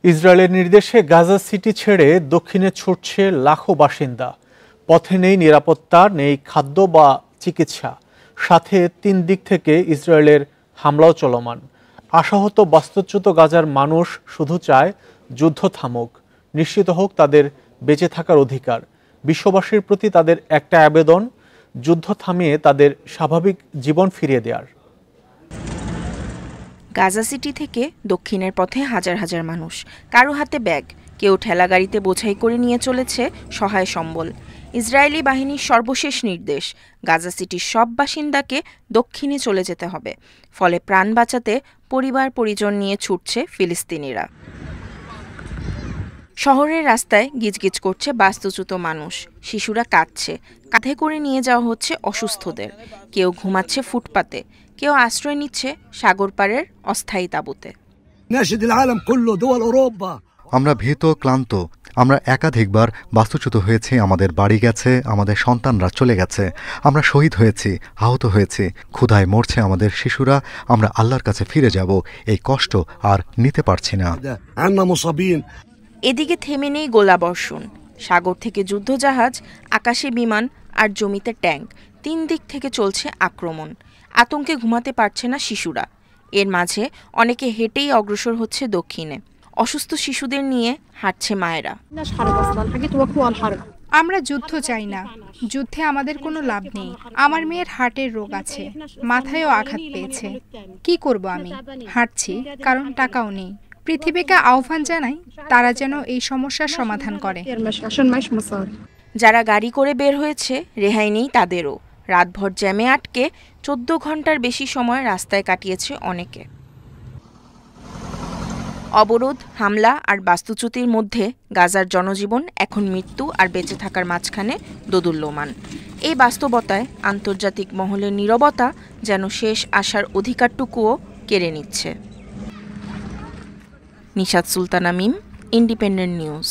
ইসরায়েলের নির্দেশে গাজা সিটি ছেড়ে দক্ষিণে ছুটছে লাখো বাসিন্দা। পথে নেই নিরাপত্তা, নেই খাদ্য বা চিকিৎসা, সাথে 3 দিক থেকে ইসরায়েলের হামলাও চলমান। আশাহত বাস্তুচ্যুত গাজার মানুষ শুধু চায় যুদ্ধ থামুক, নিশ্চিত হোক তাদের বেঁচে থাকার অধিকার। বিশ্ববাসীর প্রতি তাদের একটা আবেদন, যুদ্ধ থামিয়ে তাদের স্বাভাবিক জীবন ফিরিয়ে দেওয়ার। গাজা সিটি থেকে দক্ষিণের পথে হাজার হাজার মানুষ, কারো হাতে ব্যাগ, কেউ ঠেলাগাড়িতে বোঝাই করে নিয়ে চলেছে সহায় সম্বল। ইসরায়েলি বাহিনীর সর্বশেষ নির্দেশ, গাজা সিটির সব বাসিন্দাকে দক্ষিণে চলে যেতে হবে। ফলে প্রাণ বাঁচাতে পরিবার পরিজন নিয়ে ছুটছে ফিলিস্তিনিরা। শহরের রাস্তায় গিজগিজ করছে বাস্তুচ্যুত মানুষ, শিশুরা কাঁদছে, কাঁধে করে নিয়ে যাওয়া হচ্ছে অসুস্থদের। কেউ ঘুমাচ্ছে ফুটপাতে, কেউ আশ্রয় নিচ্ছে সাগর পাড়ের অস্থায়ী তাঁবুতে। আমরা ভীত, ক্লান্ত। আমরা একাধিকবার বাস্তুচ্যুত হয়েছি, আমাদের বাড়ি গেছে, আমাদের সন্তানরা চলে গেছে, আমরা শহীদ হয়েছি, আহত হয়েছি, ক্ষুধায় মরছে আমাদের শিশুরা। আমরা আল্লাহর কাছে ফিরে যাব, এই কষ্ট আর নিতে পারছি না। এদিকে থেমে নেই গোলাবর্ষণ, সাগর থেকে যুদ্ধজাহাজ, আকাশে বিমান আর জমিতে ট্যাঙ্ক, 3 দিক থেকে চলছে আক্রমণ। আতঙ্কে ঘুমাতে পারছে না শিশুরা। এর মাঝে অনেকে হেঁটেই অগ্রসর হচ্ছে দক্ষিণে। অসুস্থ শিশুদের নিয়ে হাঁটছে মায়েরা। আমরা যুদ্ধ চাই না, যুদ্ধে আমাদের কোনো লাভ নেই। আমার মেয়ের হার্টের রোগ আছে, মাথায়ও আঘাত পেয়েছে। কি করব আমি? হাঁটছি, কারণ টাকাও নেই। পৃথিবীকে আহ্বান জানাই, তারা যেন এই সমস্যার সমাধান করে। যারা গাড়ি করে বের হয়েছে, রেহাই নেই তাদেরও। রাতভর জ্যামে আটকে 14 ঘন্টার বেশি সময় রাস্তায় কাটিয়েছে অনেকে। অবরোধ, হামলা আর বাস্তুচ্যুতির মধ্যে গাজার জনজীবন এখন মৃত্যু আর বেঁচে থাকার মাঝখানে দোদুল্যমান। এই বাস্তবতায় আন্তর্জাতিক মহলের নীরবতা যেন শেষ আশার অধিকারটুকুও কেড়ে নিচ্ছে। নিশাত সুলতানা মিম, ইন্ডিপেন্ডেন্ট নিউজ।